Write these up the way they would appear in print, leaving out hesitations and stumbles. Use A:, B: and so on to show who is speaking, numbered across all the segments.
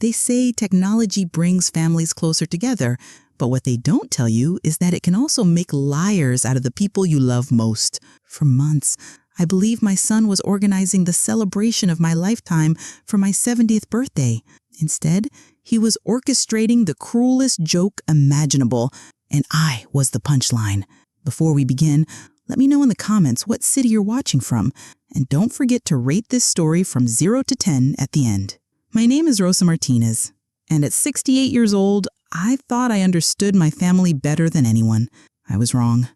A: They say technology brings families closer together, but what they don't tell you is that it can also make liars out of the people you love most. For months, I believe my son was organizing the celebration of my lifetime for my 70th birthday. Instead, he was orchestrating the cruelest joke imaginable, and I was the punchline. Before we begin, let me know in the comments what city you're watching from, and don't forget to rate this story from 0 to 10 at the end. My name is Rosa Martinez, and at 68 years old, I thought I understood my family better than anyone. I was wrong.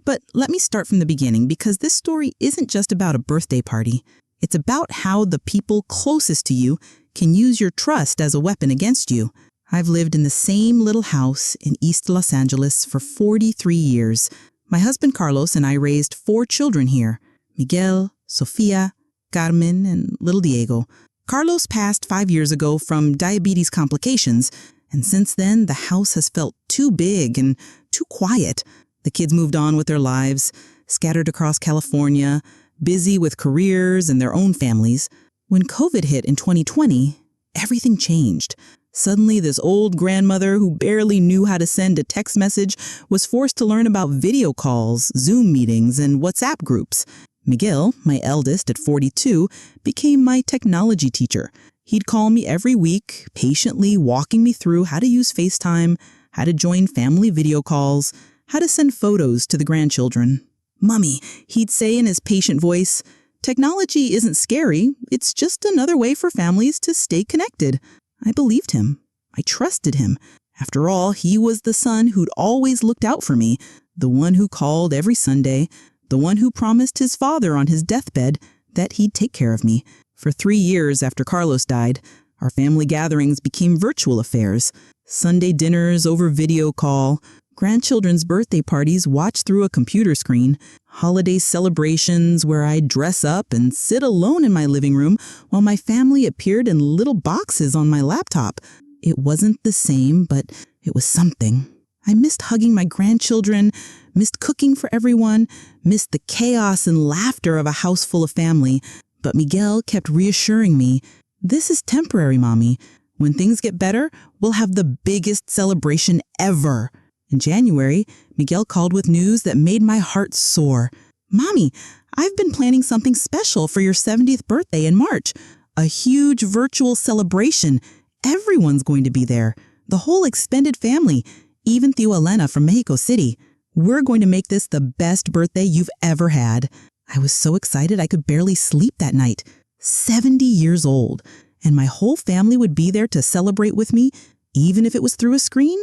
A: But let me start from the beginning, because this story isn't just about a birthday party. It's about how the people closest to you can use your trust as a weapon against you. I've lived in the same little house in East Los Angeles for 43 years. My husband Carlos and I raised 4 children here: Miguel, Sofia, Carmen, and little Diego. Carlos passed 5 years ago from diabetes complications, and since then the house has felt too big and too quiet. The kids moved on with their lives, scattered across California, busy with careers and their own families. When COVID hit in 2020, everything changed. Suddenly, this old grandmother who barely knew how to send a text message was forced to learn about video calls, Zoom meetings, and WhatsApp groups. Miguel, my eldest at 42, became my technology teacher. He'd call me every week, patiently walking me through how to use FaceTime, how to join family video calls, how to send photos to the grandchildren. "Mommy," he'd say in his patient voice, "technology isn't scary. It's just another way for families to stay connected." I believed him. I trusted him. After all, he was the son who'd always looked out for me, the one who called every Sunday, the one who promised his father on his deathbed that he'd take care of me. For 3 years after Carlos died, our family gatherings became virtual affairs. Sunday dinners over video call, grandchildren's birthday parties watched through a computer screen, holiday celebrations where I'd dress up and sit alone in my living room while my family appeared in little boxes on my laptop. It wasn't the same, but it was something. I missed hugging my grandchildren, missed cooking for everyone, missed the chaos and laughter of a house full of family. But Miguel kept reassuring me, "This is temporary, Mommy. When things get better, we'll have the biggest celebration ever." In January, Miguel called with news that made my heart soar. "Mommy, I've been planning something special for your 70th birthday in March. A huge virtual celebration. Everyone's going to be there. The whole extended family, even Tio Elena from Mexico City. We're going to make this the best birthday you've ever had." I was so excited I could barely sleep that night. 70 years old, and my whole family would be there to celebrate with me, even if it was through a screen.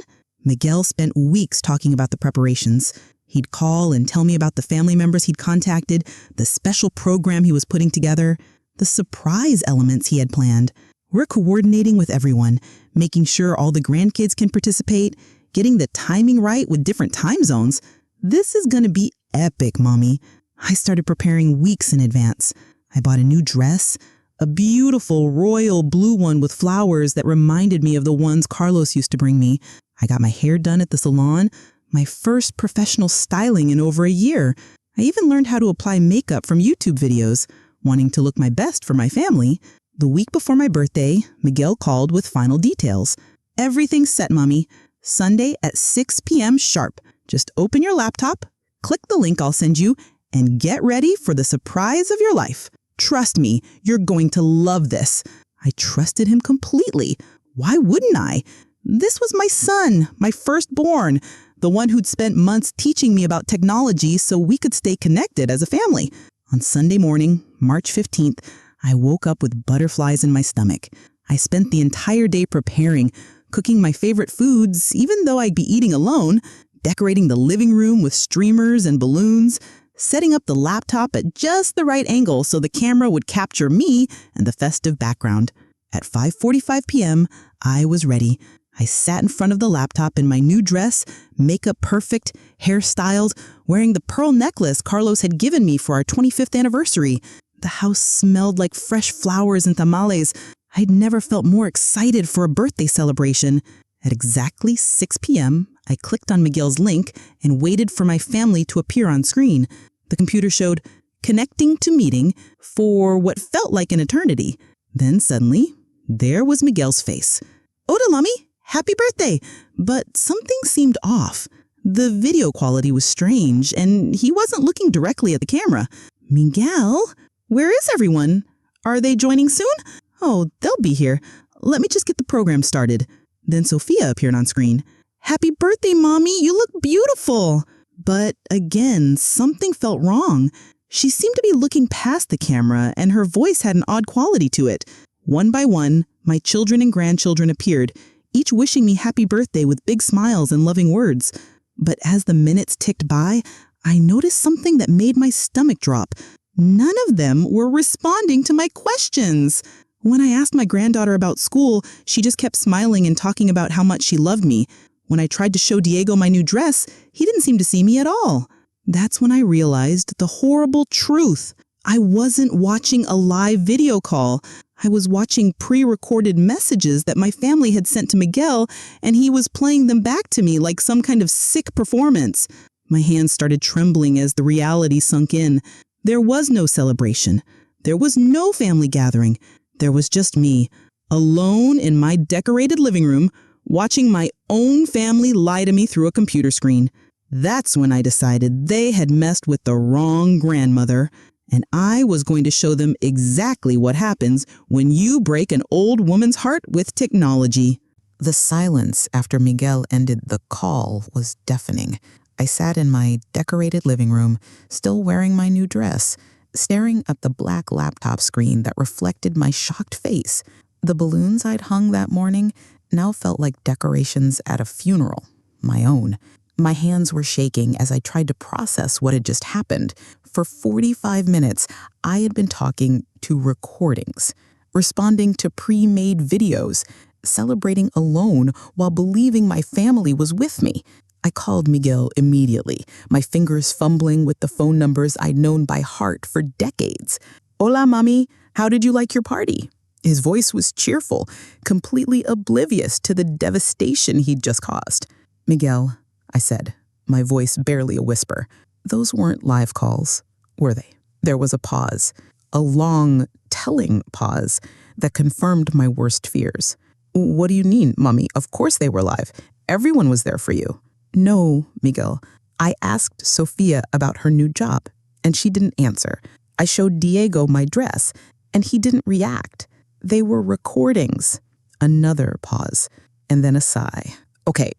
A: Miguel spent weeks talking about the preparations. He'd call and tell me about the family members he'd contacted, the special program he was putting together, the surprise elements he had planned. We're coordinating with everyone, making sure all the grandkids can participate, getting the timing right with different time zones. This is going to be epic, Mommy. I started preparing weeks in advance. I bought a new dress, a beautiful royal blue one with flowers that reminded me of the ones Carlos used to bring me. I got my hair done at the salon, my first professional styling in over a year. I even learned how to apply makeup from YouTube videos, wanting to look my best for my family. The week before my birthday, Miguel called with final details. "Everything's set, Mommy. Sunday at 6 p.m. sharp. Just open your laptop, click the link I'll send you, and get ready for the surprise of your life. Trust me, you're going to love this." I trusted him completely. Why wouldn't I? This was my son, my firstborn, the one who'd spent months teaching me about technology so we could stay connected as a family. On Sunday morning, March 15th, I woke up with butterflies in my stomach. I spent the entire day preparing, cooking my favorite foods, even though I'd be eating alone, decorating the living room with streamers and balloons, setting up the laptop at just the right angle so the camera would capture me and the festive background. At 5:45 p.m., I was ready. I sat in front of the laptop in my new dress, makeup perfect, hairstyled, wearing the pearl necklace Carlos had given me for our 25th anniversary. The house smelled like fresh flowers and tamales. I'd never felt more excited for a birthday celebration. At exactly 6 p.m., I clicked on Miguel's link and waited for my family to appear on screen. The computer showed "connecting to meeting" for what felt like an eternity. Then suddenly, There was Miguel's face. "Hola, mommy. Happy birthday." But something seemed off. The video quality was strange, and he wasn't looking directly at the camera. "Miguel, where is everyone? Are they joining soon? Oh, they'll be here. Let me just get the program started." Then Sophia appeared on screen. "Happy birthday, Mommy. You look beautiful." But again, something felt wrong. She seemed to be looking past the camera, and her voice had an odd quality to it. One by one, my children and grandchildren appeared, each wishing me happy birthday with big smiles and loving words. But as the minutes ticked by, I noticed something that made my stomach drop. None of them were responding to my questions. When I asked my granddaughter about school, she just kept smiling and talking about how much she loved me. When I tried to show Diego my new dress, he didn't seem to see me at all. That's when I realized the horrible truth. I wasn't watching a live video call. I was watching pre-recorded messages that my family had sent to Miguel, and he was playing them back to me like some kind of sick performance. My hands started trembling as the reality sunk in. There was no celebration. There was no family gathering. There was just me, alone in my decorated living room, watching my own family lie to me through a computer screen. That's when I decided they had messed with the wrong grandmother, and I was going to show them exactly what happens when you break an old woman's heart with technology. The silence after Miguel ended the call was deafening. I sat in my decorated living room, still wearing my new dress, staring at the black laptop screen that reflected my shocked face. The balloons I'd hung that morning now felt like decorations at a funeral, my own. My hands were shaking as I tried to process what had just happened. For 45 minutes, I had been talking to recordings, responding to pre-made videos, celebrating alone while believing my family was with me. I called Miguel immediately, my fingers fumbling with the phone numbers I'd known by heart for decades. "Hola, Mami. How did you like your party?" His voice was cheerful, completely oblivious to the devastation he'd just caused. "Miguel," I said, my voice barely a whisper. "Those weren't live calls, were they?" There was a pause, a long, telling pause that confirmed my worst fears. "What do you mean, Mommy? Of course they were live. Everyone was there for you." "No, Miguel. I asked Sophia about her new job, and she didn't answer. I showed Diego my dress, and he didn't react. They were recordings." Another pause, and then a sigh. Okay.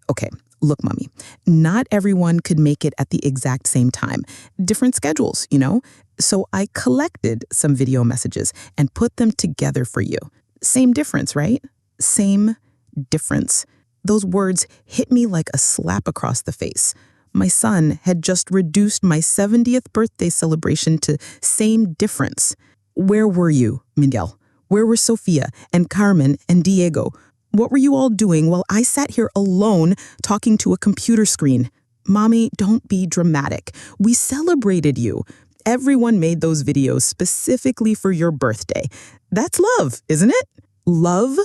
A: Look, Mommy, not everyone could make it at the exact same time. Different schedules, you know? So I collected some video messages and put them together for you. Same difference, right? Same difference. Those words hit me like a slap across the face. My son had just reduced my 70th birthday celebration to same difference. Where were you, Miguel? Where were Sophia and Carmen and Diego? What were you all doing while I sat here alone talking to a computer screen? Mommy, don't be dramatic. We celebrated you. Everyone made those videos specifically for your birthday. That's love, isn't it? Love?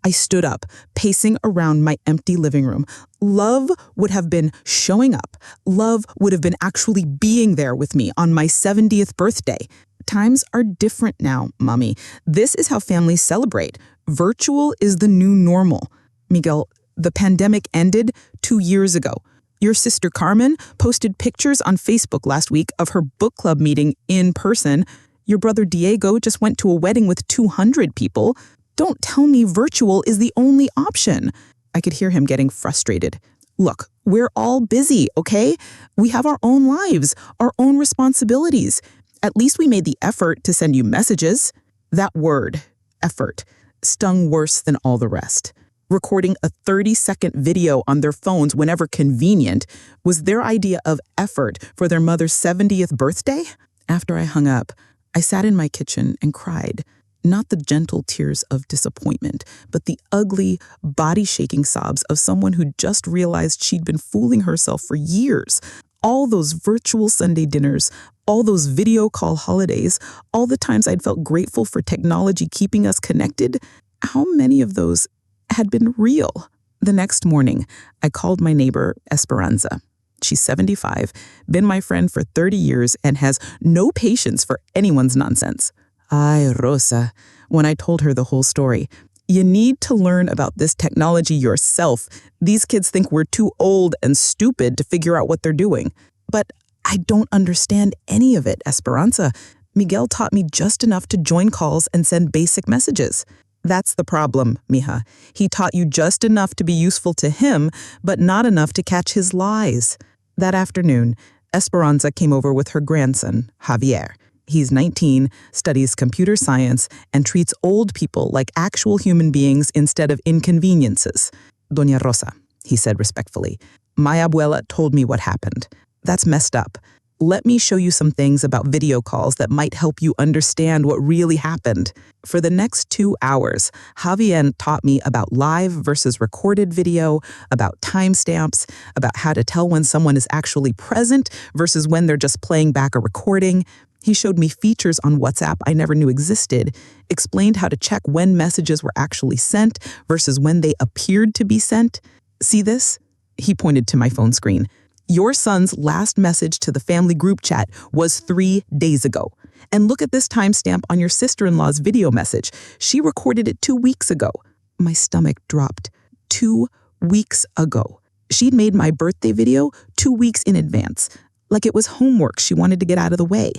A: I stood up, pacing around my empty living room. Love would have been showing up. Love would have been actually being there with me on my 70th birthday. Times are different now, Mommy. This is how families celebrate. Virtual is the new normal. Miguel, the pandemic ended 2 years ago. Your sister Carmen posted pictures on Facebook last week of her book club meeting in person. Your brother Diego just went to a wedding with 200 people. Don't tell me virtual is the only option. I could hear him getting frustrated. Look, we're all busy, okay? We have our own lives, our own responsibilities. At least we made the effort to send you messages. That word, effort, stung worse than all the rest. Recording a 30-second video on their phones whenever convenient was their idea of effort for their mother's 70th birthday? After I hung up, I sat in my kitchen and cried. Not the gentle tears of disappointment, but the ugly, body-shaking sobs of someone who just realized she'd been fooling herself for years. All those virtual Sunday dinners, all those video call holidays, all the times I'd felt grateful for technology keeping us connected, how many of those had been real? The next morning, I called my neighbor, Esperanza. She's 75, been my friend for 30 years, and has no patience for anyone's nonsense. Ay, Rosa, when I told her the whole story. You need to learn about this technology yourself. These kids think we're too old and stupid to figure out what they're doing. But I don't understand any of it, Esperanza. Miguel taught me just enough to join calls and send basic messages. That's the problem, mija. He taught you just enough to be useful to him, but not enough to catch his lies. That afternoon, Esperanza came over with her grandson, Javier. He's 19, studies computer science, and treats old people like actual human beings instead of inconveniences. Doña Rosa, he said respectfully, my abuela told me what happened. That's messed up. Let me show you some things about video calls that might help you understand what really happened. For the next 2 hours, Javier taught me about live versus recorded video, about timestamps, about how to tell when someone is actually present versus when they're just playing back a recording. He showed me features on WhatsApp I never knew existed, explained how to check when messages were actually sent versus when they appeared to be sent. See this? He pointed to my phone screen. Your son's last message to the family group chat was 3 days ago. And look at this timestamp on your sister-in-law's video message. She recorded it 2 weeks ago. My stomach dropped. 2 weeks ago. She'd made my birthday video 2 weeks in advance, like it was homework she wanted to get out of the way.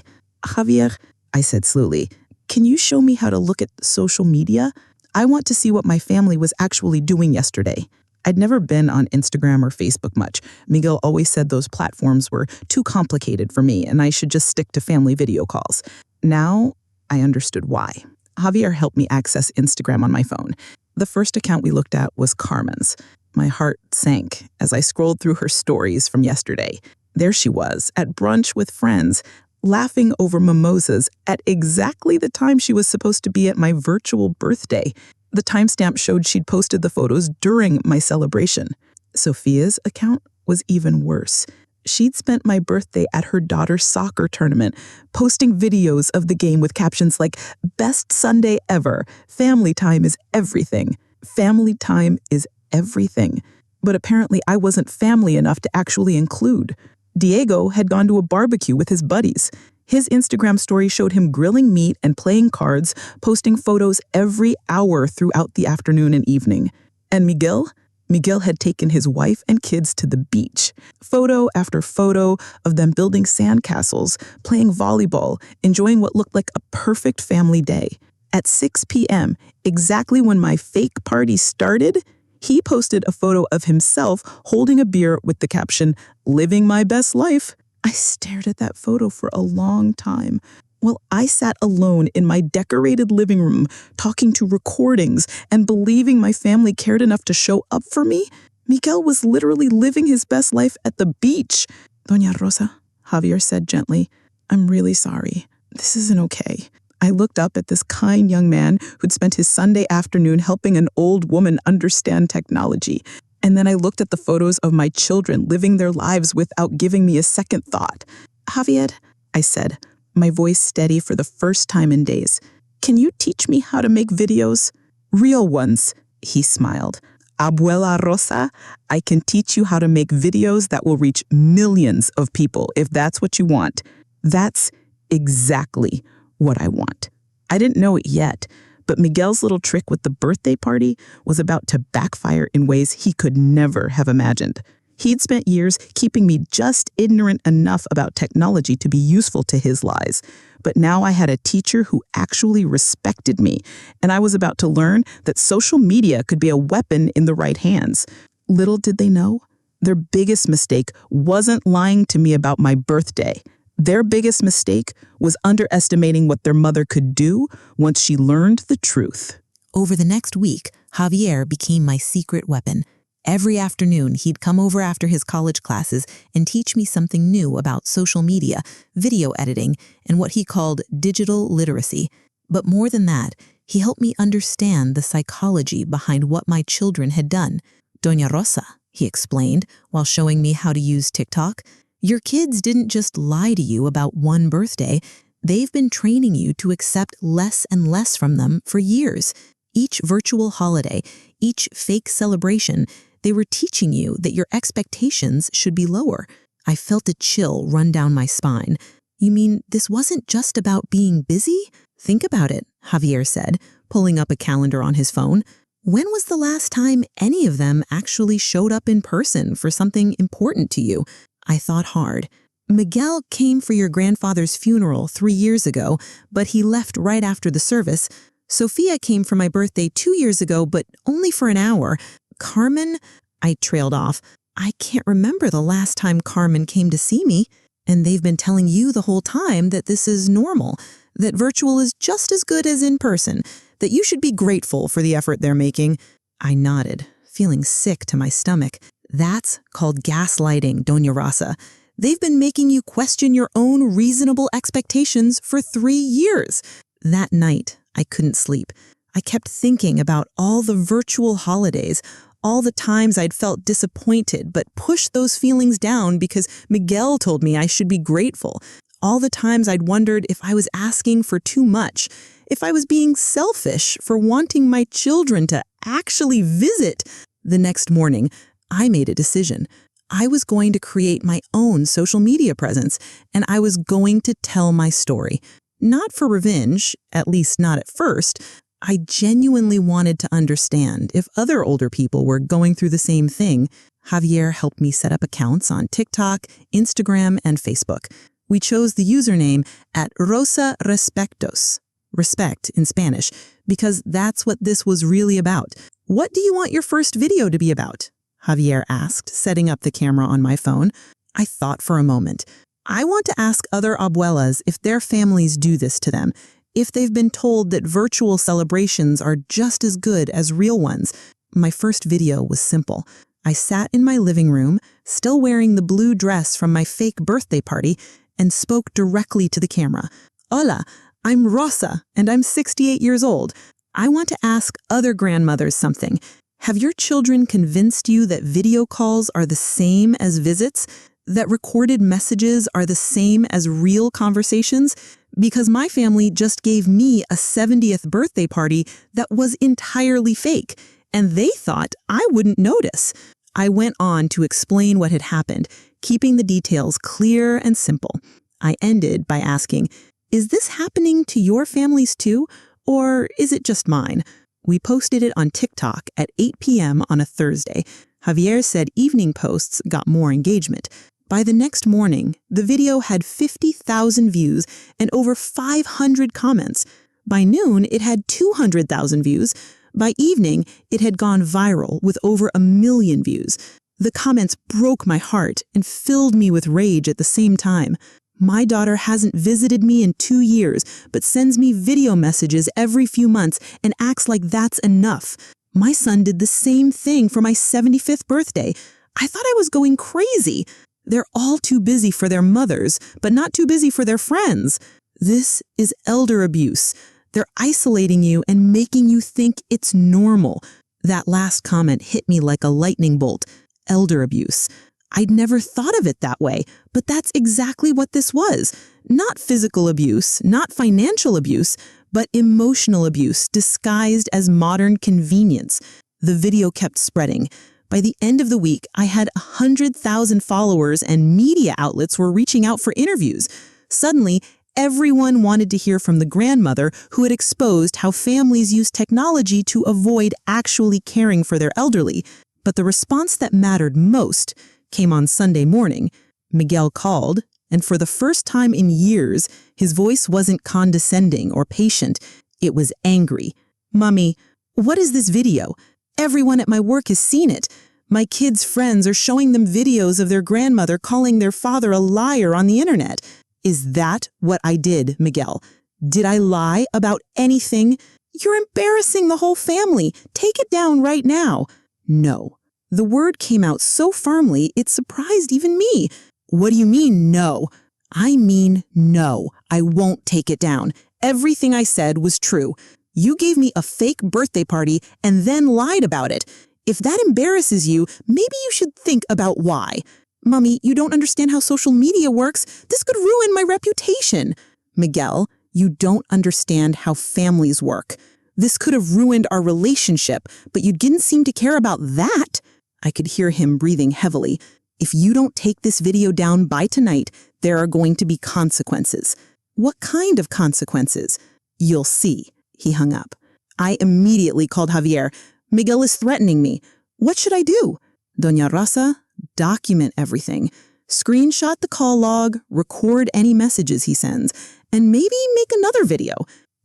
A: Javier, I said slowly, can you show me how to look at social media? I want to see what my family was actually doing yesterday. I'd never been on Instagram or Facebook much. Miguel always said those platforms were too complicated for me and I should just stick to family video calls. Now, I understood why. Javier helped me access Instagram on my phone. The first account we looked at was Carmen's. My heart sank as I scrolled through her stories from yesterday. There she was, at brunch with friends, laughing over mimosas at exactly the time she was supposed to be at my virtual birthday. The timestamp showed she'd posted the photos during my celebration. Sophia's account was even worse. She'd spent my birthday at her daughter's soccer tournament, posting videos of the game with captions like, "Best Sunday ever. Family time is everything. Family time is everything." But apparently I wasn't family enough to actually include. Diego had gone to a barbecue with his buddies. His Instagram story showed him grilling meat and playing cards, posting photos every hour throughout the afternoon and evening. And Miguel had taken his wife and kids to the beach. Photo after photo of them building sandcastles, playing volleyball, enjoying what looked like a perfect family day. At 6 p.m., exactly when my fake party started, he posted a photo of himself holding a beer with the caption, "Living my best life." I stared at that photo for a long time. While I sat alone in my decorated living room, talking to recordings and believing my family cared enough to show up for me, Miguel was literally living his best life at the beach. Doña Rosa, Javier said gently, I'm really sorry. This isn't okay. I looked up at this kind young man who'd spent his Sunday afternoon helping an old woman understand technology. And then I looked at the photos of my children living their lives without giving me a second thought. Javier, I said, my voice steady for the first time in days, can you teach me how to make videos? Real ones, he smiled. Abuela Rosa, I can teach you how to make videos that will reach millions of people if that's what you want. That's exactly what I want. I didn't know it yet, but Miguel's little trick with the birthday party was about to backfire in ways he could never have imagined. He'd spent years keeping me just ignorant enough about technology to be useful to his lies. But now I had a teacher who actually respected me, and I was about to learn that social media could be a weapon in the right hands. Little did they know, their biggest mistake wasn't lying to me about my birthday. Their biggest mistake was underestimating what their mother could do once she learned the truth.
B: Over the next week, Javier became my secret weapon. Every afternoon, he'd come over after his college classes and teach me something new about social media, video editing, and what he called digital literacy. But more than that, he helped me understand the psychology behind what my children had done. Doña Rosa, he explained, while showing me how to use TikTok, your kids didn't just lie to you about one birthday. They've been training you to accept less and less from them for years. Each virtual holiday, each fake celebration, they were teaching you that your expectations should be lower. I felt a chill run down my spine. You mean this wasn't just about being busy? Think about it, Javier said, pulling up a calendar on his phone. When was the last time any of them actually showed up in person for something important to you? I thought hard. Miguel came for your grandfather's funeral 3 years ago, but he left right after the service. Sophia came for my birthday 2 years ago, but only for an hour. Carmen, I trailed off. I can't remember the last time Carmen came to see me. And they've been telling you the whole time that this is normal, that virtual is just as good as in person, that you should be grateful for the effort they're making. I nodded, feeling sick to my stomach. That's called gaslighting, Doña Rosa. They've been making you question your own reasonable expectations for 3 years. That night, I couldn't sleep. I kept thinking about all the virtual holidays, all the times I'd felt disappointed but pushed those feelings down because Miguel told me I should be grateful. All the times I'd wondered if I was asking for too much, if I was being selfish for wanting my children to actually visit. The next morning, I made a decision. I was going to create my own social media presence, and I was going to tell my story. Not for revenge, at least not at first. I genuinely wanted to understand if other older people were going through the same thing. Javier helped me set up accounts on TikTok, Instagram, and Facebook. We chose the username at Rosa Respectos, respect in Spanish, because that's what this was really about. What do you want your first video to be about? Javier asked, setting up the camera on my phone. I thought for a moment. I want to ask other abuelas if their families do this to them, if they've been told that virtual celebrations are just as good as real ones. My first video was simple. I sat in my living room, still wearing the blue dress from my fake birthday party, and spoke directly to the camera. Hola, I'm Rosa, and I'm 68 years old. I want to ask other grandmothers something. Have your children convinced you that video calls are the same as visits? That recorded messages are the same as real conversations? Because my family just gave me a 70th birthday party that was entirely fake, and they thought I wouldn't notice. I went on to explain what had happened, keeping the details clear and simple. I ended by asking, is this happening to your families too, or is it just mine? We posted it on TikTok at 8 p.m. on a Thursday. Javier said evening posts got more engagement. By the next morning, the video had 50,000 views and over 500 comments. By noon, it had 200,000 views. By evening, it had gone viral with over 1 million views. The comments broke my heart and filled me with rage at the same time. My daughter hasn't visited me in 2 years, but sends me video messages every few months and acts like that's enough. My son did the same thing for my 75th birthday. I thought I was going crazy. They're all too busy for their mothers, but not too busy for their friends. This is elder abuse. They're isolating you and making you think it's normal. That last comment hit me like a lightning bolt. Elder abuse. I'd never thought of it that way, but that's exactly what this was. Not physical abuse, not financial abuse, but emotional abuse disguised as modern convenience. The video kept spreading. By the end of the week, I had 100,000 followers and media outlets were reaching out for interviews. Suddenly, everyone wanted to hear from the grandmother who had exposed how families use technology to avoid actually caring for their elderly. But the response that mattered most came on Sunday morning. Miguel called, and for the first time in years, his voice wasn't condescending or patient. It was angry. "Mommy, what is this video? Everyone at my work has seen it. My kids' friends are showing them videos of their grandmother calling their father a liar on the internet. Is that what I did, Miguel? Did I lie about anything? You're embarrassing the whole family. Take it down right now." No. The word came out so firmly, it surprised even me. "What do you mean, no?" "I mean, no. I won't take it down. Everything I said was true. You gave me a fake birthday party and then lied about it. If that embarrasses you, maybe you should think about why. Mommy, you don't understand how social media works. This could ruin my reputation." "Miguel, you don't understand how families work. This could have ruined our relationship, but you didn't seem to care about that." I could hear him breathing heavily. "If you don't take this video down by tonight, there are going to be consequences." "What kind of consequences?" "You'll see." He hung up. I immediately called Javier.
A: Miguel is threatening me. What should I do? Doña Rosa, document everything. Screenshot the call log, record any messages he sends, and maybe make another video.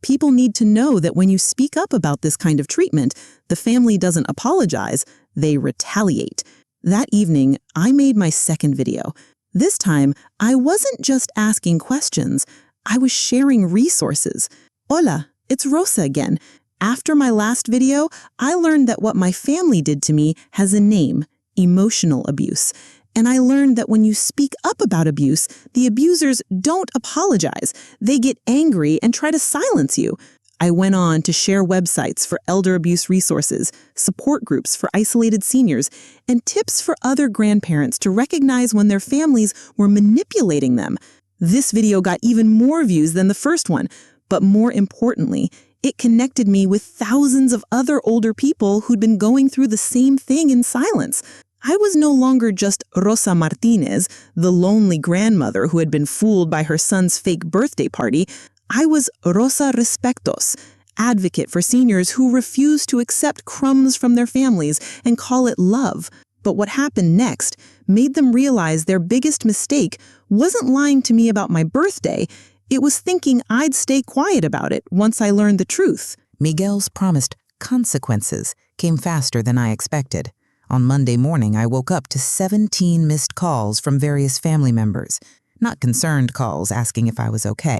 A: People need to know that when you speak up about this kind of treatment, the family doesn't apologize, they retaliate. That evening, I made my second video. This time, I wasn't just asking questions, I was sharing resources. Hola, it's Rosa again. After my last video, I learned that what my family did to me has a name, emotional abuse. And I learned that when you speak up about abuse, the abusers don't apologize. They get angry and try to silence you. I went on to share websites for elder abuse resources, support groups for isolated seniors, and tips for other grandparents to recognize when their families were manipulating them. This video got even more views than the first one, but more importantly, it connected me with thousands of other older people who'd been going through the same thing in silence. I was no longer just Rosa Martinez, the lonely grandmother who had been fooled by her son's fake birthday party. I was Rosa Respetos, advocate for seniors who refuse to accept crumbs from their families and call it love. But what happened next made them realize their biggest mistake wasn't lying to me about my birthday. It was thinking I'd stay quiet about it once I learned the truth.
B: Miguel's promised consequences came faster than I expected. On Monday morning, I woke up to 17 missed calls from various family members. Not concerned calls asking if I was okay.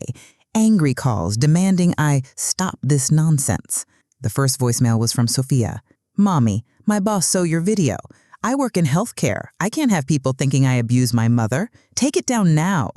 B: Angry calls demanding I stop this nonsense. The first voicemail was from Sophia. Mommy, my boss saw your video. I work in healthcare. I can't have people thinking I abuse my mother. Take it down now.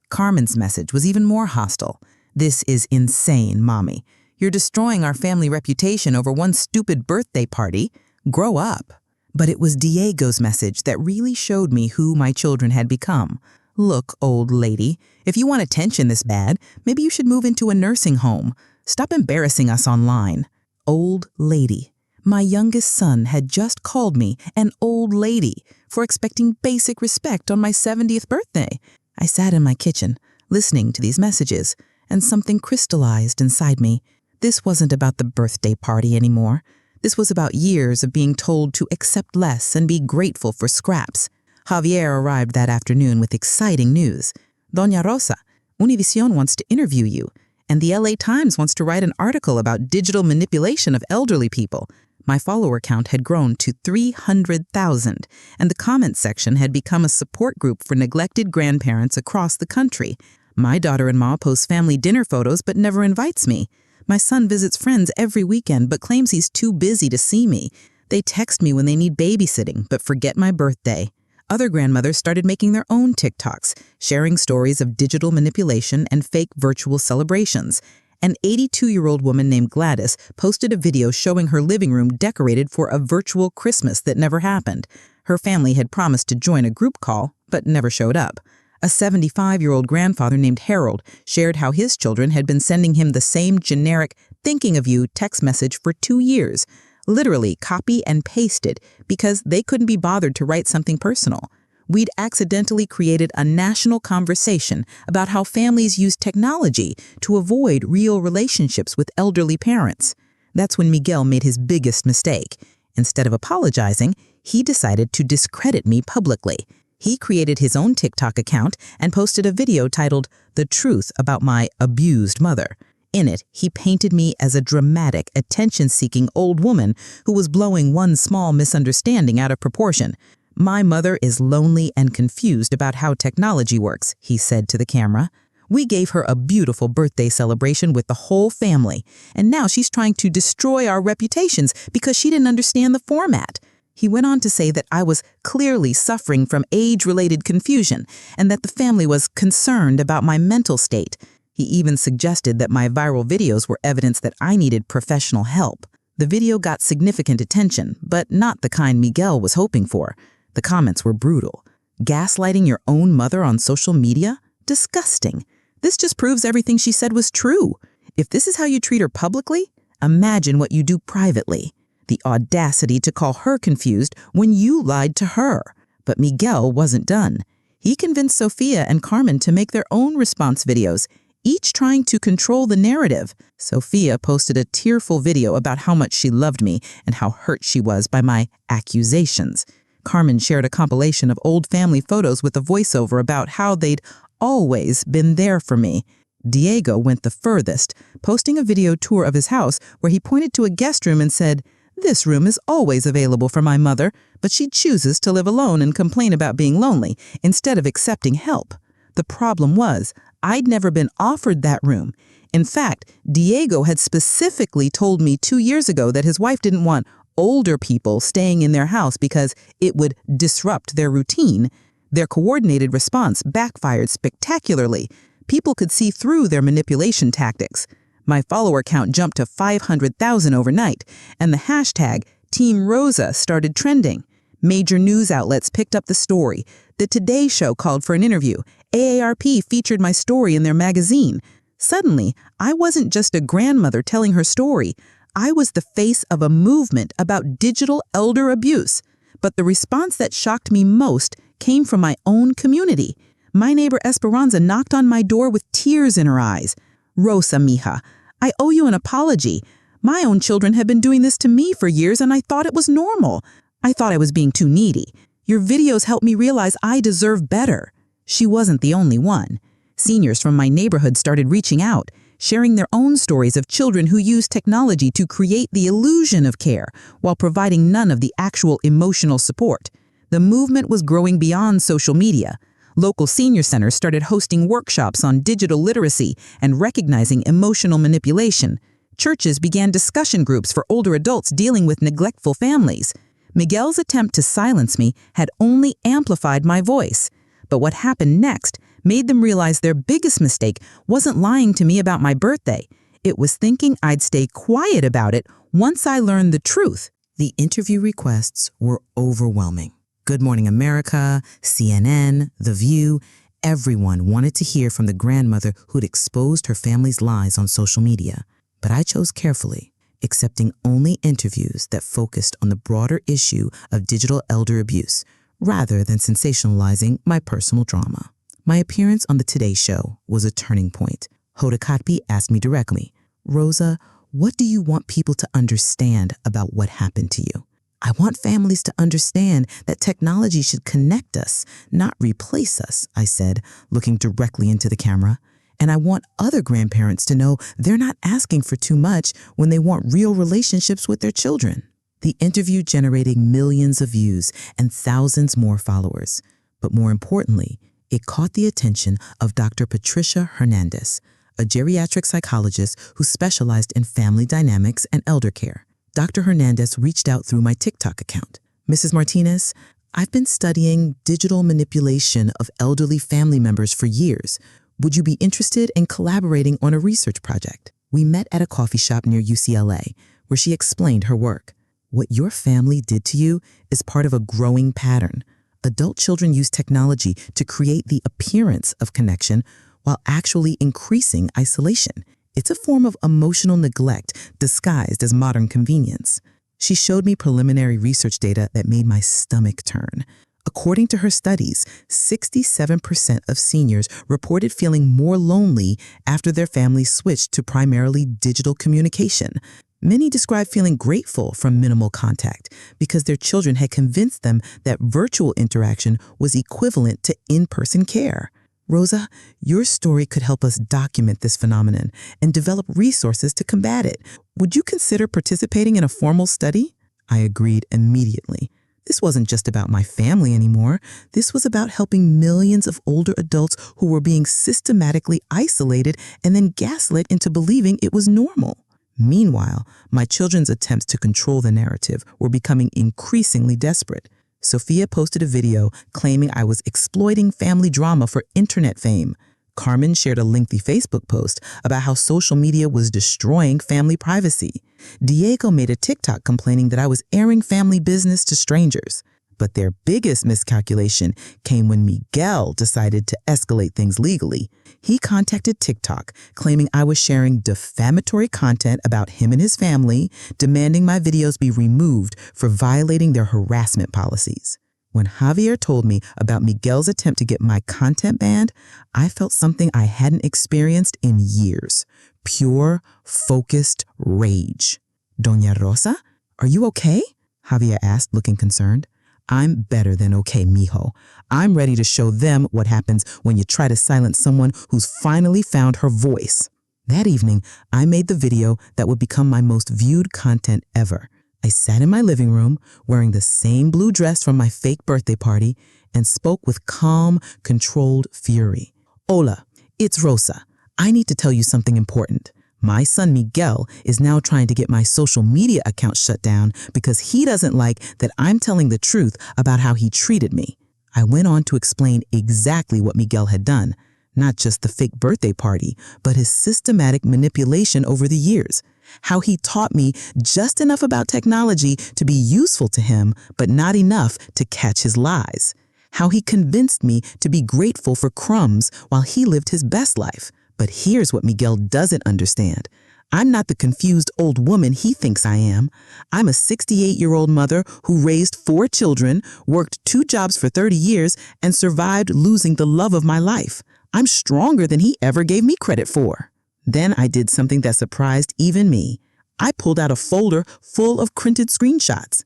B: Carmen's message was even more hostile. This is insane, Mommy. You're destroying our family reputation over one stupid birthday party. Grow up. But it was Diego's message that really showed me who my children had become. Look, old lady, if you want attention this bad, maybe you should move into a nursing home. Stop embarrassing us online. Old lady. My youngest son had just called me an old lady for expecting basic respect on my 70th birthday. I sat in my kitchen, listening to these messages, and something crystallized inside me. This wasn't about the birthday party anymore. This was about years of being told to accept less and be grateful for scraps. Javier arrived that afternoon with exciting news. Doña Rosa, Univision wants to interview you, and the LA Times wants to write an article about digital manipulation of elderly people. My follower count had grown to 300,000, and the comment section had become a support group for neglected grandparents across the country. My daughter-in-law posts family dinner photos but never invites me. My son visits friends every weekend but claims he's too busy to see me. They text me when they need babysitting but forget my birthday. Other grandmothers started making their own TikToks, sharing stories of digital manipulation and fake virtual celebrations. An 82-year-old woman named Gladys posted a video showing her living room decorated for a virtual Christmas that never happened. Her family had promised to join a group call, but never showed up. A 75-year-old grandfather named Harold shared how his children had been sending him the same generic "thinking of you" text message for 2 years, literally copy and pasted because they couldn't be bothered to write something personal. We'd accidentally created a national conversation about how families use technology to avoid real relationships with elderly parents. That's when Miguel made his biggest mistake. Instead of apologizing, he decided to discredit me publicly. He created his own TikTok account and posted a video titled "The Truth About My Abused Mother." In it, he painted me as a dramatic, attention-seeking old woman who was blowing one small misunderstanding out of proportion. "My mother is lonely and confused about how technology works," he said to the camera. "We gave her a beautiful birthday celebration with the whole family, and now she's trying to destroy our reputations because she didn't understand the format." He went on to say that I was clearly suffering from age-related confusion and that the family was concerned about my mental state. He even suggested that my viral videos were evidence that I needed professional help. The video got significant attention, but not the kind Miguel was hoping for. The comments were brutal. Gaslighting your own mother on social media? Disgusting. This just proves everything she said was true. If this is how you treat her publicly, imagine what you do privately. The audacity to call her confused when you lied to her. But Miguel wasn't done. He convinced Sophia and Carmen to make their own response videos.
A: each trying to control the narrative. Sophia posted a tearful video about how much she loved me and how hurt she was by my accusations. Carmen shared a compilation of old family photos with a voiceover about how they'd always been there for me. Diego went the furthest, posting a video tour of his house where he pointed to a guest room and said, "This room is always available for my mother, but she chooses to live alone and complain about being lonely instead of accepting help." The problem was, I'd never been offered that room. In fact, Diego had specifically told me 2 years ago that his wife didn't want older people staying in their house because it would disrupt their routine. Their coordinated response backfired spectacularly. People could see through their manipulation tactics. My follower count jumped to 500,000 overnight, and the hashtag Team Rosa started trending. Major news outlets picked up the story. The Today Show called for an interview. AARP featured my story in their magazine. Suddenly, I wasn't just a grandmother telling her story. I was the face of a movement about digital elder abuse. But the response that shocked me most came from my own community. My neighbor Esperanza knocked on my door with tears in her eyes. "Rosa, mija, I owe you an apology. My own children have been doing this to me for years and I thought it was normal. I thought I was being too needy. Your videos helped me realize I deserve better." She wasn't the only one. Seniors from my neighborhood started reaching out, sharing their own stories of children who use technology to create the illusion of care while providing none of the actual emotional support. The movement was growing beyond social media. Local senior centers started hosting workshops on digital literacy and recognizing emotional manipulation. Churches began discussion groups for older adults dealing with neglectful families. Miguel's attempt to silence me had only amplified my voice. But what happened next made them realize their biggest mistake wasn't lying to me about my birthday. It was thinking I'd stay quiet about it once I learned the truth. The interview requests were overwhelming. Good Morning America, CNN, The View, everyone wanted to hear from the grandmother who'd exposed her family's lies on social media. But I chose carefully, accepting only interviews that focused on the broader issue of digital elder abuse, rather than sensationalizing my personal drama. My appearance on the Today Show was a turning point. Hoda Kotb asked me directly, "Rosa, what do you want people to understand about what happened to you?" "I want families to understand that technology should connect us, not replace us," I said, looking directly into the camera. "And I want other grandparents to know they're not asking for too much when they want real relationships with their children." The interview generated millions of views and thousands more followers. But more importantly, it caught the attention of Dr. Patricia Hernandez, a geriatric psychologist who specialized in family dynamics and elder care. Dr. Hernandez reached out through my TikTok account. "Mrs. Martinez, I've been studying digital manipulation of elderly family members for years. Would you be interested in collaborating on a research project?" We met at a coffee shop near UCLA, where she explained her work. "What your family did to you is part of a growing pattern. Adult children use technology to create the appearance of connection while actually increasing isolation. It's a form of emotional neglect disguised as modern convenience." She showed me preliminary research data that made my stomach turn. According to her studies, 67% of seniors reported feeling more lonely after their families switched to primarily digital communication. Many described feeling grateful from minimal contact because their children had convinced them that virtual interaction was equivalent to in-person care. "Rosa, your story could help us document this phenomenon and develop resources to combat it. Would you consider participating in a formal study?" I agreed immediately. This wasn't just about my family anymore. This was about helping millions of older adults who were being systematically isolated and then gaslit into believing it was normal. Meanwhile, my children's attempts to control the narrative were becoming increasingly desperate. Sophia posted a video claiming I was exploiting family drama for internet fame. Carmen shared a lengthy Facebook post about how social media was destroying family privacy. Diego made a TikTok complaining that I was airing family business to strangers. But their biggest miscalculation came when Miguel decided to escalate things legally. He contacted TikTok, claiming I was sharing defamatory content about him and his family, demanding my videos be removed for violating their harassment policies. When Javier told me about Miguel's attempt to get my content banned, I felt something I hadn't experienced in years. Pure, focused rage. Doña Rosa, are you okay? Javier asked, looking concerned. I'm better than okay, mijo. I'm ready to show them what happens when you try to silence someone who's finally found her voice. That evening, I made the video that would become my most viewed content ever. I sat in my living room wearing the same blue dress from my fake birthday party and spoke with calm, controlled fury. Hola, it's Rosa. I need to tell you something important. My son Miguel is now trying to get my social media account shut down because he doesn't like that I'm telling the truth about how he treated me. I went on to explain exactly what Miguel had done, not just the fake birthday party, but his systematic manipulation over the years. How he taught me just enough about technology to be useful to him, but not enough to catch his lies. How he convinced me to be grateful for crumbs while he lived his best life. But here's what Miguel doesn't understand. I'm not the confused old woman he thinks I am. I'm a 68-year-old mother who raised 4 children, worked 2 jobs for 30 years, and survived losing the love of my life. I'm stronger than he ever gave me credit for. Then I did something that surprised even me. I pulled out a folder full of printed screenshots.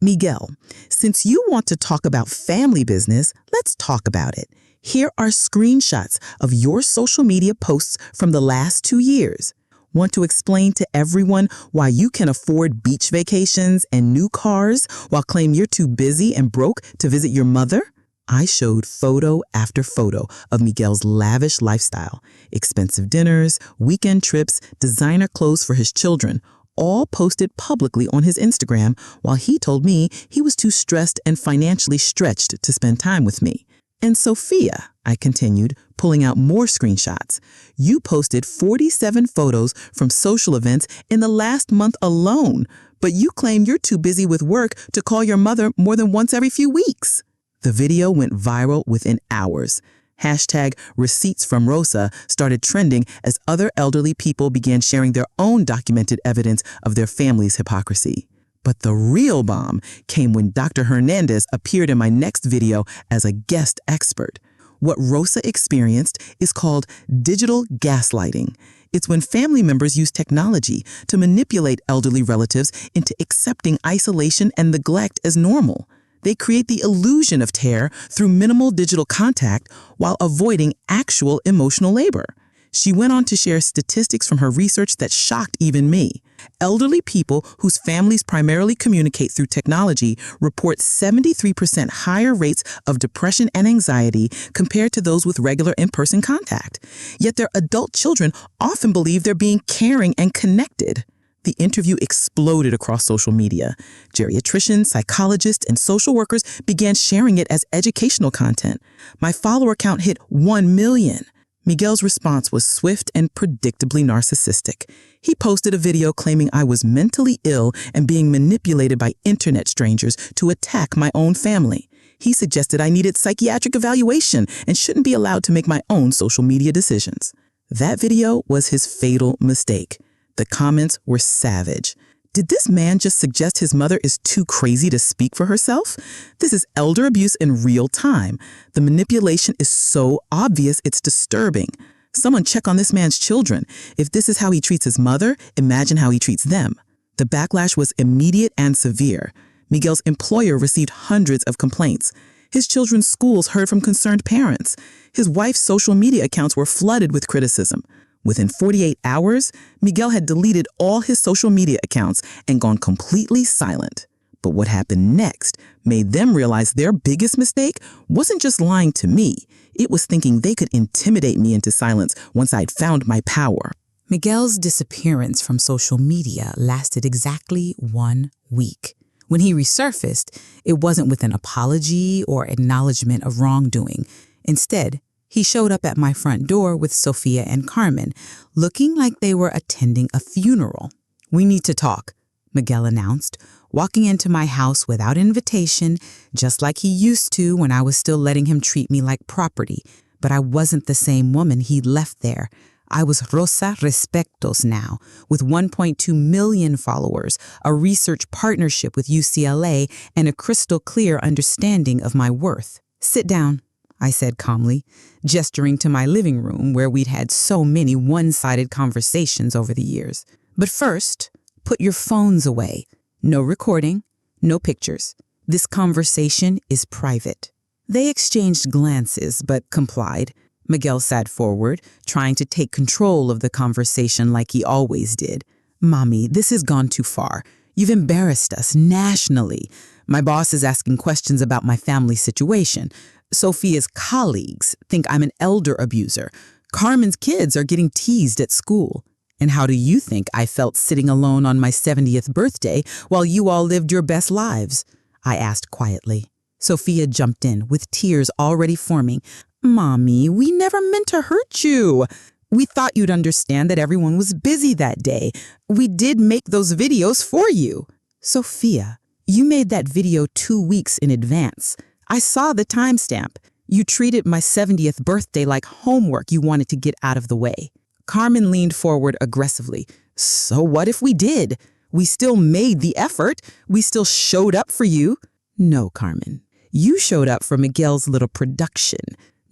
A: Miguel, since you want to talk about family business, let's talk about it. Here are screenshots of your social media posts from the last 2 years. Want to explain to everyone why you can afford beach vacations and new cars while claim you're too busy and broke to visit your mother? I showed photo after photo of Miguel's lavish lifestyle, expensive dinners, weekend trips, designer clothes for his children, all posted publicly on his Instagram while he told me he was too stressed and financially stretched to spend time with me. And Sophia, I continued, pulling out more screenshots. You posted 47 photos from social events in the last month alone, but you claim you're too busy with work to call your mother more than once every few weeks. The video went viral within hours. Hashtag receipts from Rosa started trending as other elderly people began sharing their own documented evidence of their family's hypocrisy. But the real bomb came when Dr. Hernandez appeared in my next video as a guest expert. What Rosa experienced is called digital gaslighting. It's when family members use technology to manipulate elderly relatives into accepting isolation and neglect as normal. They create the illusion of care through minimal digital contact while avoiding actual emotional labor. She went on to share statistics from her research that shocked even me. Elderly people whose families primarily communicate through technology report 73% higher rates of depression and anxiety compared to those with regular in-person contact. Yet their adult children often believe they're being caring and connected. The interview exploded across social media. Geriatricians, psychologists, and social workers began sharing it as educational content. My follower count hit 1 million. Miguel's response was swift and predictably narcissistic. He posted a video claiming I was mentally ill and being manipulated by internet strangers to attack my own family. He suggested I needed psychiatric evaluation and shouldn't be allowed to make my own social media decisions. That video was his fatal mistake. The comments were savage. Did this man just suggest his mother is too crazy to speak for herself? This is elder abuse in real time. The manipulation is so obvious it's disturbing. Someone check on this man's children. If this is how he treats his mother, imagine how he treats them. The backlash was immediate and severe. Miguel's employer received hundreds of complaints. His children's schools heard from concerned parents. His wife's social media accounts were flooded with criticism. Within 48 hours, Miguel had deleted all his social media accounts and gone completely silent. But what happened next made them realize their biggest mistake wasn't just lying to me. It was thinking they could intimidate me into silence once I'd found my power.
B: Miguel's disappearance from social media lasted exactly 1 week. When he resurfaced, it wasn't with an apology or acknowledgement of wrongdoing. Instead, he showed up at my front door with Sophia and Carmen, looking like they were attending a funeral. "We need to talk," Miguel announced, walking into my house without invitation, just like he used to when I was still letting him treat me like property. But I wasn't the same woman he'd left there.
A: I was Rosa Respectos now, with 1.2 million followers, a research partnership with UCLA, and a crystal clear understanding of my worth. Sit down, I said calmly, gesturing to my living room where we'd had so many one-sided conversations over the years. But first, put your phones away. No recording, no pictures. This conversation is private. They exchanged glances, but complied. Miguel sat forward, trying to take control of the conversation like he always did. Mommy, this has gone too far. You've embarrassed us nationally. My boss is asking questions about my family situation. Sophia's colleagues think I'm an elder abuser. Carmen's kids are getting teased at school. And how do you think I felt sitting alone on my 70th birthday while you all lived your best lives? I asked quietly. Sophia jumped in with tears already forming. Mommy, we never meant to hurt you. We thought you'd understand that everyone was busy that day. We did make those videos for you. Sophia, you made that video 2 weeks in advance. I saw the timestamp. You treated my 70th birthday like homework you wanted to get out of the way. Carmen leaned forward aggressively. So what if we did? We still made the effort. We still showed up for you. No, Carmen. You showed up for Miguel's little production.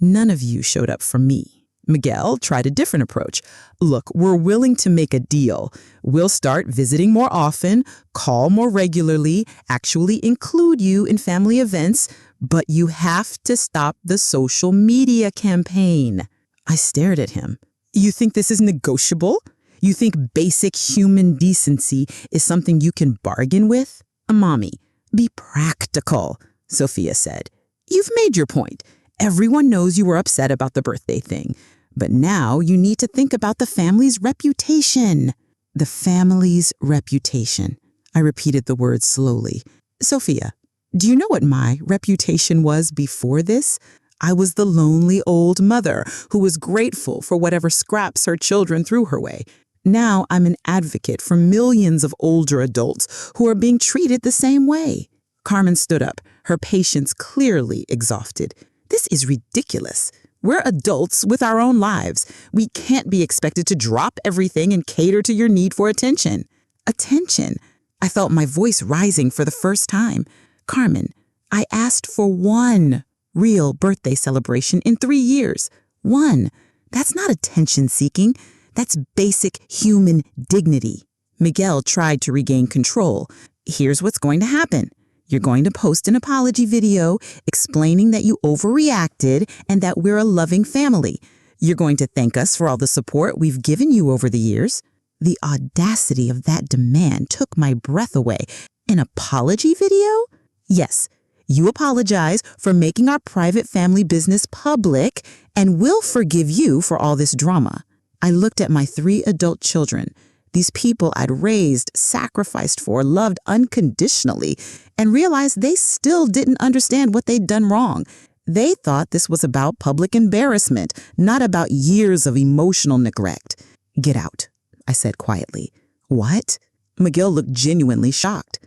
A: None of you showed up for me. Miguel tried a different approach. Look, we're willing to make a deal. We'll start visiting more often, call more regularly, actually include you in family events, but you have to stop the social media campaign. I stared at him. You think this is negotiable? You think basic human decency is something you can bargain with? Mommy, be practical, Sophia said. You've made your point. Everyone knows you were upset about the birthday thing. But now you need to think about the family's reputation. The family's reputation. I repeated the words slowly. Sophia, do you know what my reputation was before this? I was the lonely old mother who was grateful for whatever scraps her children threw her way. Now I'm an advocate for millions of older adults who are being treated the same way. Carmen stood up, her patience clearly exhausted. This is ridiculous. We're adults with our own lives. We can't be expected to drop everything and cater to your need for attention. Attention. I felt my voice rising for the first time. Carmen, I asked for one real birthday celebration in 3 years. One. That's not attention seeking. That's basic human dignity. Miguel tried to regain control. Here's what's going to happen. You're going to post an apology video explaining that you overreacted and that we're a loving family. You're going to thank us for all the support we've given you over the years. The audacity of that demand took my breath away. An apology video? Yes, you apologize for making our private family business public, and we'll forgive you for all this drama. I looked at my 3 adult children. These people I'd raised, sacrificed for, loved unconditionally, and realized they still didn't understand what they'd done wrong. They thought this was about public embarrassment, not about years of emotional neglect. Get out, I said quietly. What? Miguel looked genuinely shocked.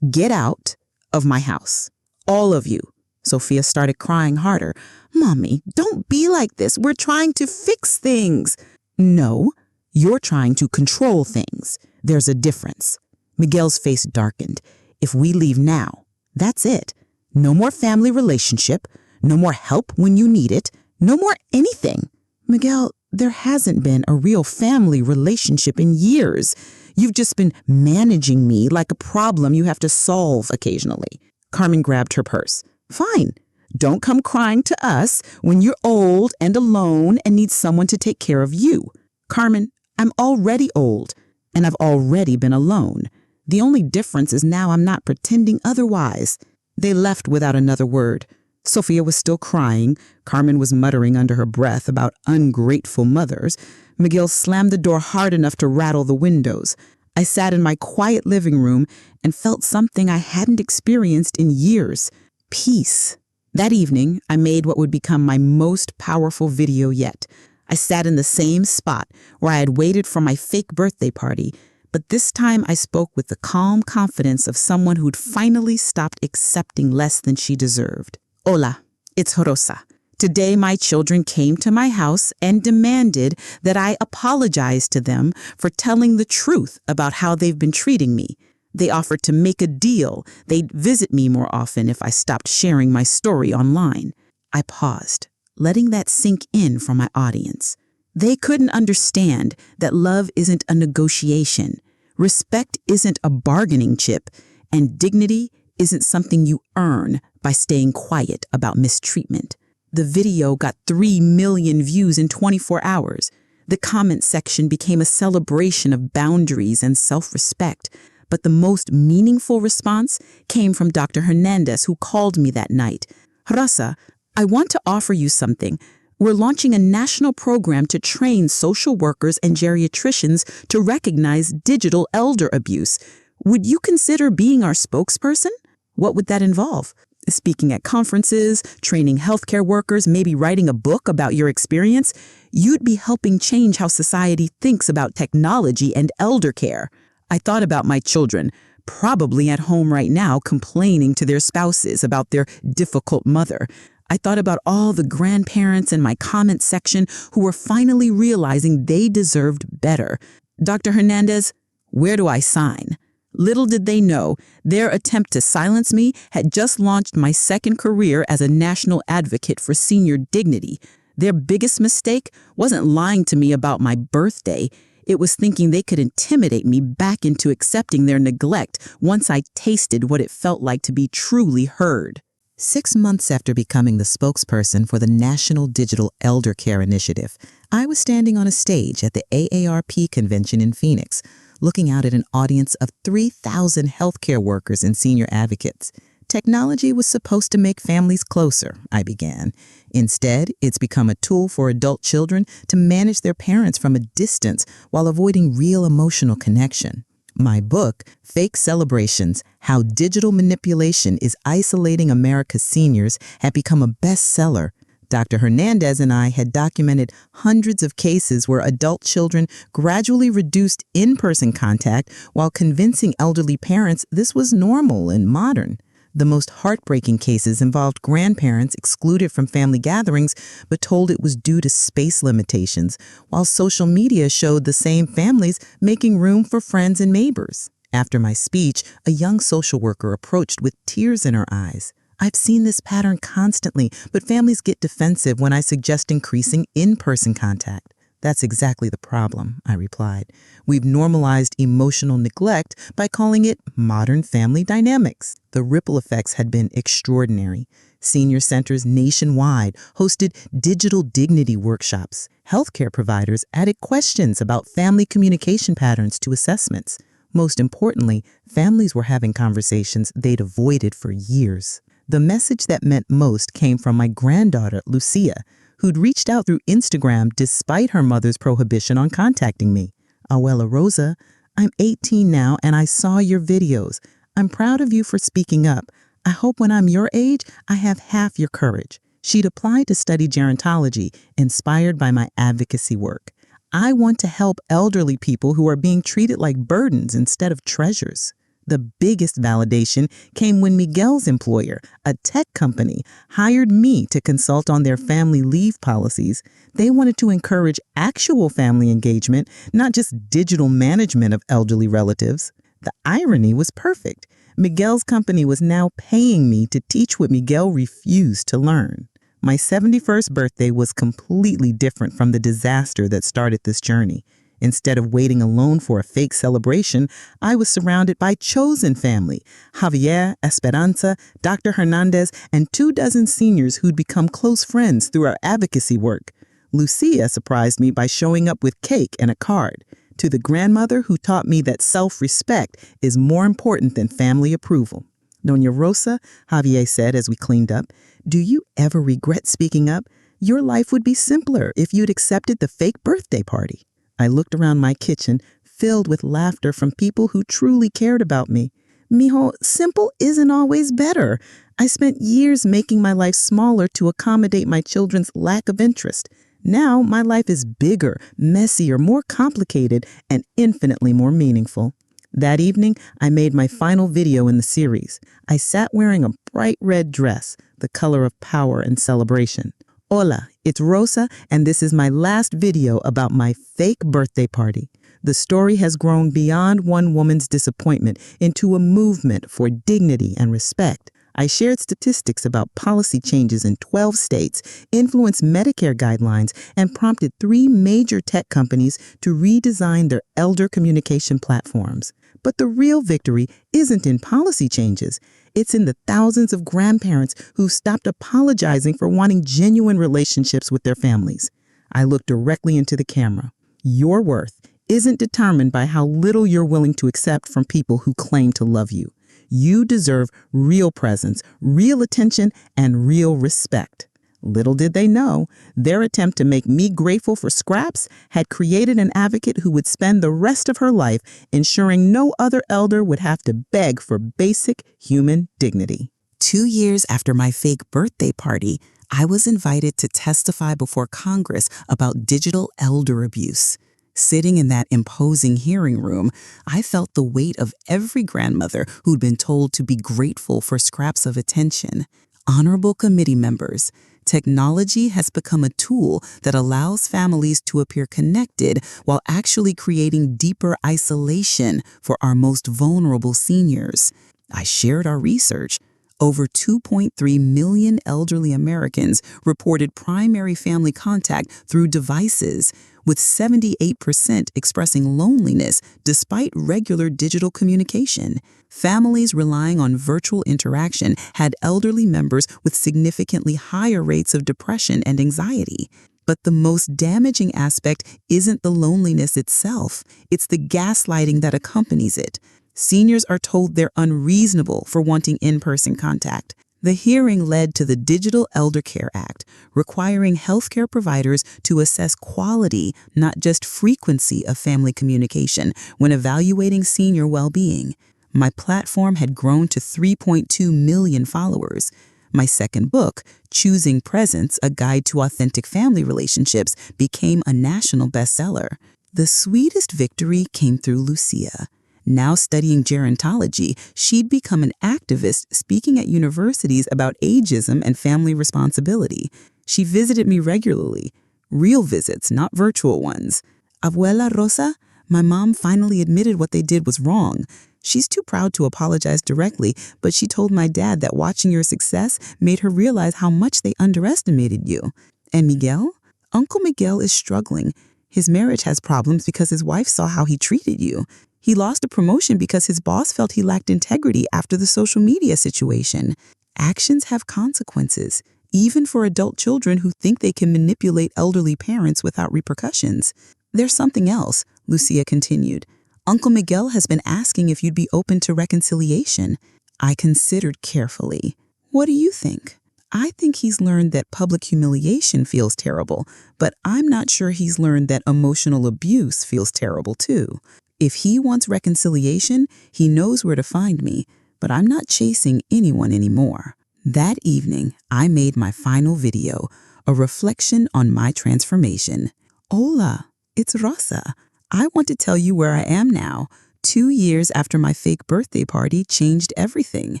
A: Get out of my house. All of you. Sophia started crying harder. Mommy, don't be like this. We're trying to fix things. No. You're trying to control things. There's a difference. Miguel's face darkened. If we leave now, that's it. No more family relationship. No more help when you need it. No more anything. Miguel, there hasn't been a real family relationship in years. You've just been managing me like a problem you have to solve occasionally. Carmen grabbed her purse. Fine. Don't come crying to us when you're old and alone and need someone to take care of you. Carmen, I'm already old, and I've already been alone. The only difference is now I'm not pretending otherwise. They left without another word. Sophia was still crying. Carmen was muttering under her breath about ungrateful mothers. Miguel slammed the door hard enough to rattle the windows. I sat in my quiet living room and felt something I hadn't experienced in years. Peace. That evening, I made what would become my most powerful video yet. I sat in the same spot where I had waited for my fake birthday party, but this time I spoke with the calm confidence of someone who'd finally stopped accepting less than she deserved. Hola, it's Rosa. Today, my children came to my house and demanded that I apologize to them for telling the truth about how they've been treating me. They offered to make a deal. They'd visit me more often if I stopped sharing my story online. I paused, letting that sink in from my audience. They couldn't understand that love isn't a negotiation, respect isn't a bargaining chip, and dignity isn't something you earn by staying quiet about mistreatment. The video got 3 million views in 24 hours. The comment section became a celebration of boundaries and self-respect. But the most meaningful response came from Dr. Hernandez, who called me that night. Rosa, I want to offer you something. We're launching a national program to train social workers and geriatricians to recognize digital elder abuse. Would you consider being our spokesperson? What would that involve? Speaking at conferences, training healthcare workers, maybe writing a book about your experience? You'd be helping change how society thinks about technology and elder care. I thought about my children, probably at home right now complaining to their spouses about their difficult mother. I thought about all the grandparents in my comment section who were finally realizing they deserved better. Dr. Hernandez, where do I sign? Little did they know, their attempt to silence me had just launched my second career as a national advocate for senior dignity. Their biggest mistake wasn't lying to me about my birthday. It was thinking they could intimidate me back into accepting their neglect once I tasted what it felt like to be truly heard. 6 months after becoming the spokesperson for the National Digital Elder Care Initiative, I was standing on a stage at the AARP convention in Phoenix, looking out at an audience of 3,000 healthcare workers and senior advocates. Technology was supposed to make families closer, I began. Instead, it's become a tool for adult children to manage their parents from a distance while avoiding real emotional connection. My book, Fake Celebrations: How Digital Manipulation is Isolating America's Seniors, had become a bestseller. Dr. Hernandez and I had documented hundreds of cases where adult children gradually reduced in-person contact while convincing elderly parents this was normal and modern. The most heartbreaking cases involved grandparents excluded from family gatherings but told it was due to space limitations, while social media showed the same families making room for friends and neighbors. After my speech, a young social worker approached with tears in her eyes. I've seen this pattern constantly, but families get defensive when I suggest increasing in-person contact. That's exactly the problem, I replied. We've normalized emotional neglect by calling it modern family dynamics. The ripple effects had been extraordinary. Senior centers nationwide hosted digital dignity workshops. Healthcare providers added questions about family communication patterns to assessments. Most importantly, families were having conversations they'd avoided for years. The message that meant most came from my granddaughter, Lucia, who'd reached out through Instagram despite her mother's prohibition on contacting me. Abuela Rosa, I'm 18 now and I saw your videos. I'm proud of you for speaking up. I hope when I'm your age, I have half your courage. She'd applied to study gerontology, inspired by my advocacy work. I want to help elderly people who are being treated like burdens instead of treasures. The biggest validation came when Miguel's employer, a tech company, hired me to consult on their family leave policies. They wanted to encourage actual family engagement, not just digital management of elderly relatives. The irony was perfect. Miguel's company was now paying me to teach what Miguel refused to learn. My 71st birthday was completely different from the disaster that started this journey. Instead of waiting alone for a fake celebration, I was surrounded by chosen family: Javier, Esperanza, Dr. Hernandez, and 24 seniors who'd become close friends through our advocacy work. Lucia surprised me by showing up with cake and a card. To the grandmother who taught me that self-respect is more important than family approval. Doña Rosa, Javier said as we cleaned up, do you ever regret speaking up? Your life would be simpler if you'd accepted the fake birthday party. I looked around my kitchen, filled with laughter from people who truly cared about me. Mijo, simple isn't always better. I spent years making my life smaller to accommodate my children's lack of interest. Now my life is bigger, messier, more complicated, and infinitely more meaningful. That evening, I made my final video in the series. I sat wearing a bright red dress, the color of power and celebration.
C: Hola, it's Rosa, and this is my last video about my fake birthday party. The story has grown beyond one woman's disappointment into a movement for dignity and respect. I shared statistics about policy changes in 12 states, influenced Medicare guidelines, and prompted 3 major tech companies to redesign their elder communication platforms. But the real victory isn't in policy changes. It's in the thousands of grandparents who stopped apologizing for wanting genuine relationships with their families. I looked directly into the camera. Your worth isn't determined by how little you're willing to accept from people who claim to love you. You deserve real presence, real attention, and real respect. Little did they know, their attempt to make me grateful for scraps had created an advocate who would spend the rest of her life ensuring no other elder would have to beg for basic human dignity.
A: 2 years after my fake birthday party, I was invited to testify before Congress about digital elder abuse. Sitting in that imposing hearing room, I felt the weight of every grandmother who'd been told to be grateful for scraps of attention. Honorable committee members, technology has become a tool that allows families to appear connected while actually creating deeper isolation for our most vulnerable seniors. I shared our research. Over 2.3 million elderly Americans reported primary family contact through devices, with 78% expressing loneliness despite regular digital communication. Families relying on virtual interaction had elderly members with significantly higher rates of depression and anxiety. But the most damaging aspect isn't the loneliness itself, it's the gaslighting that accompanies it. Seniors are told they're unreasonable for wanting in-person contact. The hearing led to the Digital Elder Care Act, requiring healthcare providers to assess quality, not just frequency of family communication when evaluating senior well-being. My platform had grown to 3.2 million followers. My second book, Choosing Presence, A Guide to Authentic Family Relationships, became a national bestseller. The sweetest victory came through Lucia. Now studying gerontology, she'd become an activist speaking at universities about ageism and family responsibility. She visited me regularly, real visits, not virtual ones. Abuela Rosa, my mom finally admitted what they did was wrong. She's too proud to apologize directly, but she told my dad that watching your success made her realize how much they underestimated you. And Miguel? Uncle Miguel is struggling. His marriage has problems because his wife saw how he treated you. He lost a promotion because his boss felt he lacked integrity after the social media situation. Actions have consequences, even for adult children who think they can manipulate elderly parents without repercussions. There's something else, Lucia continued. Uncle Miguel has been asking if you'd be open to reconciliation. I considered carefully. What do you think? I think he's learned that public humiliation feels terrible, but I'm not sure he's learned that emotional abuse feels terrible too. If he wants reconciliation, he knows where to find me, but I'm not chasing anyone anymore. That evening, I made my final video, a reflection on my transformation. Hola, it's Rosa. I want to tell you where I am now. 2 years after my fake birthday party changed everything.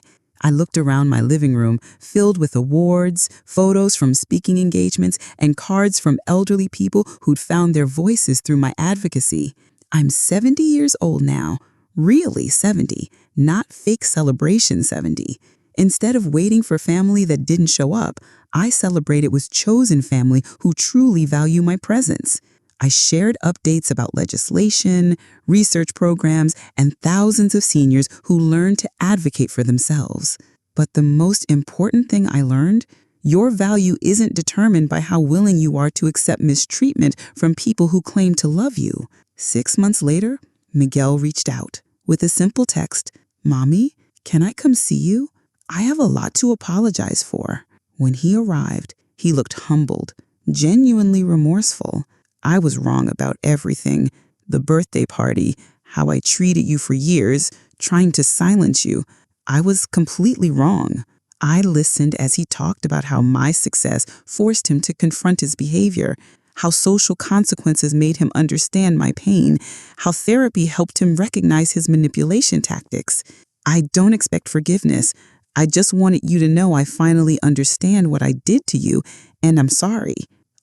A: I looked around my living room, filled with awards, photos from speaking engagements, and cards from elderly people who'd found their voices through my advocacy. I'm 70 years old now, really 70, not fake celebration 70. Instead of waiting for family that didn't show up, I celebrated with chosen family who truly value my presence. I shared updates about legislation, research programs, and thousands of seniors who learned to advocate for themselves. But the most important thing I learned, your value isn't determined by how willing you are to accept mistreatment from people who claim to love you. 6 months later, Miguel reached out with a simple text, "Mommy, can I come see you? I have a lot to apologize for." When he arrived, he looked humbled, genuinely remorseful. I was wrong about everything. The birthday party, how I treated you for years, trying to silence you. I was completely wrong. I listened as he talked about how my success forced him to confront his behavior, how social consequences made him understand my pain, how therapy helped him recognize his manipulation tactics. I don't expect forgiveness.
C: I just wanted you to know I finally understand what I did to you, and I'm sorry.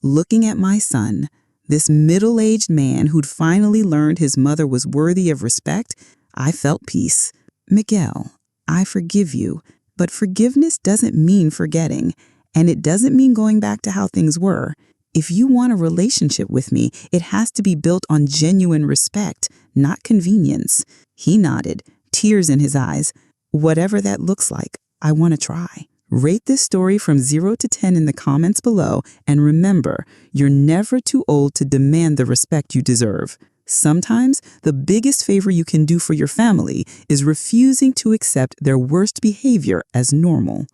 C: Looking at my son, this middle-aged man who'd finally learned his mother was worthy of respect, I felt peace. Miguel, I forgive you, but forgiveness doesn't mean forgetting, and it doesn't mean going back to how things were. If you want a relationship with me, it has to be built on genuine respect, not convenience. He nodded, tears in his eyes. Whatever that looks like, I want to try. Rate this story from 0 to 10 in the comments below, and remember, you're never too old to demand the respect you deserve. Sometimes, the biggest favor you can do for your family is refusing to accept their worst behavior as normal.